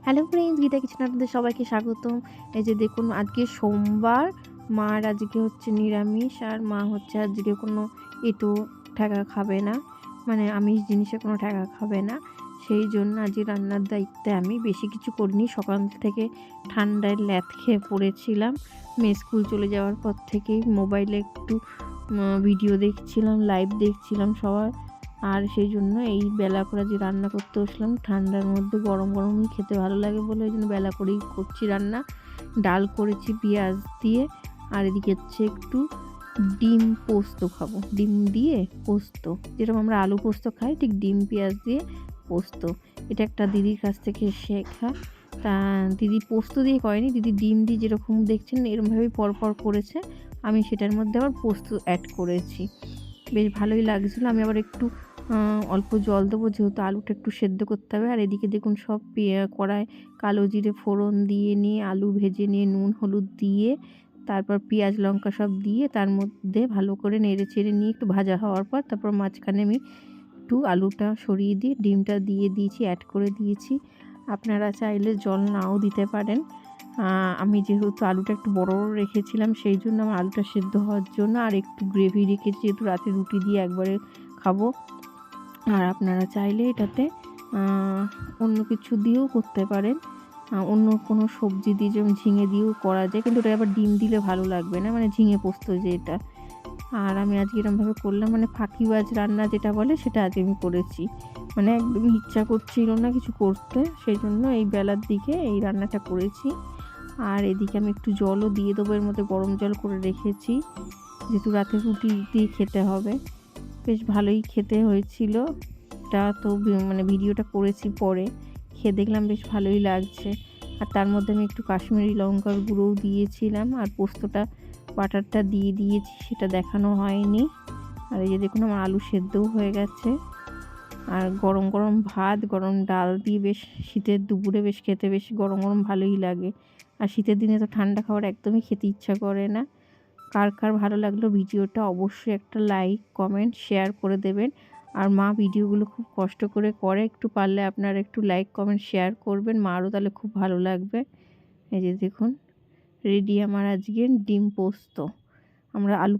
Hello friends, Gita কিচেনে আপনাদের সবাইকে স্বাগতম। এই যে দেখুন, আজকে সোমবার, মার আজকে হচ্ছে নিরামিষ, আর মা হচ্ছে আজকে কোনো এঁটো ঠেকা খাবে না, মানে আমিষ জিনিসে কোনো ঠেকা খাবে না। সেই জন্য আজকে রান্নার দায়িত্বে আমি বেশি কিছু করিনি। সকাল থেকে ঠান্ডায় ল্যাদ খেয়ে পড়েছিলাম। মেয়ে স্কুল চলে যাওয়ার পর থেকেই মোবাইলে একটু ভিডিও দেখছিলাম, লাইভ দেখছিলাম সবার। আর সেই জন্য এই বেলা করে যে রান্না করতে বসলাম, ঠান্ডার মধ্যে গরম গরমই খেতে ভালো লাগে বলে ওই জন্য বেলা করেই করছি রান্না। ডাল করেছি পেঁয়াজ দিয়ে, আর এদিকে হচ্ছে একটু ডিম পোস্ত খাবো, ডিম দিয়ে পোস্ত, যেরকম আমরা আলু পোস্ত খাই ঠিক ডিম পেঁয়াজ দিয়ে পোস্ত। এটা একটা দিদির কাছ থেকে শেখা। তা দিদি পোস্ত দিয়ে করেনি, দিদি ডিম দিয়ে যেরকম দেখছেন এরকমভাবেই পরপর করেছে। আমি সেটার মধ্যে আবার পোস্ত অ্যাড করেছি, বেশ ভালোই লাগছিলো। আমি আবার একটু অল্প জল দেবো, যেহেতু আলুটা একটু সেদ্ধ করতে হবে। আর এদিকে দেখুন সব কড়ায় কালো জিরে ফোড়ন দিয়ে নিয়ে, আলু ভেজে নিয়ে, নুন হলুদ দিয়ে, তারপর পেঁয়াজ লঙ্কা সব দিয়ে তার মধ্যে ভালো করে নেড়ে চেড়ে নিয়ে একটু ভাজা হওয়ার পর তারপর মাঝখানে আমি একটু আলুটা সরিয়ে দিয়ে ডিমটা দিয়ে দিয়েছি, অ্যাড করে দিয়েছি। আপনারা চাইলে জল নাও দিতে পারেন। আমি যেহেতু আলুটা একটু বড় বড় রেখেছিলাম, সেই জন্য আমার আলুটা সেদ্ধ হওয়ার জন্য আর একটু গ্রেভি রেখেছি, যেহেতু রাতে রুটি দিয়ে একবারে খাবো। আর আপনারা চাইলে এটাতে অন্য কিছু দিয়েও করতে পারেন, অন্য কোনো সবজি দিয়ে, যেমন ঝিঙে দিয়েও করা যায়, কিন্তু ওটা আবার ডিম দিলে ভালো লাগবে না, মানে ঝিঙে পোস্ত যেটা। আর আমি আজকে এরকমভাবে করলাম, মানে ফাঁকিবাজ রান্না যেটা বলে সেটা আজকে আমি করেছি, মানে একদমই ইচ্ছা করছিল না কিছু করতে, সেই জন্য এই বেলার দিকে এই রান্নাটা করেছি। আর এদিকে আমি একটু জলও দিয়ে দেবো, এর মধ্যে গরম জল করে রেখেছি, যেহেতু রাতে রুটি দিয়ে খেতে হবে। বেশ ভালোই খেতে হয়েছিল। এটা তো মানে ভিডিওটা করেছি পরে, খেয়ে দেখলাম বেশ ভালোই লাগছে। আর তার মধ্যে আমি একটু কাশ্মীরি লঙ্কার গুঁড়োও দিয়েছিলাম, আর পোস্তটা বাটারটা দিয়ে দিয়েছি, সেটা দেখানো হয়নি। আর এই যে দেখুন আমার আলু সেদ্ধও হয়ে গেছে। আর গরম গরম ভাত, গরম ডাল দিয়ে বেশ শীতের দুপুরে বেশ খেতে বেশ গরম গরম ভালোই লাগে। আর শীতের দিনে তো ঠান্ডা খাবার একদমই খেতে ইচ্ছা করে না। কার কার ভালো লাগলো ভিডিওটা অবশ্যই একটা লাইক কমেন্ট শেয়ার করে দেবেন। আর মা ভিডিওগুলো খুব কষ্ট করে করে, একটু পারলে আপনারা একটু লাইক কমেন্ট শেয়ার করবেন, মারও তাহলে খুব ভালো লাগবে। এই যে দেখুন রেডি আমার আজকের ডিম পোস্ত। আমরা আলু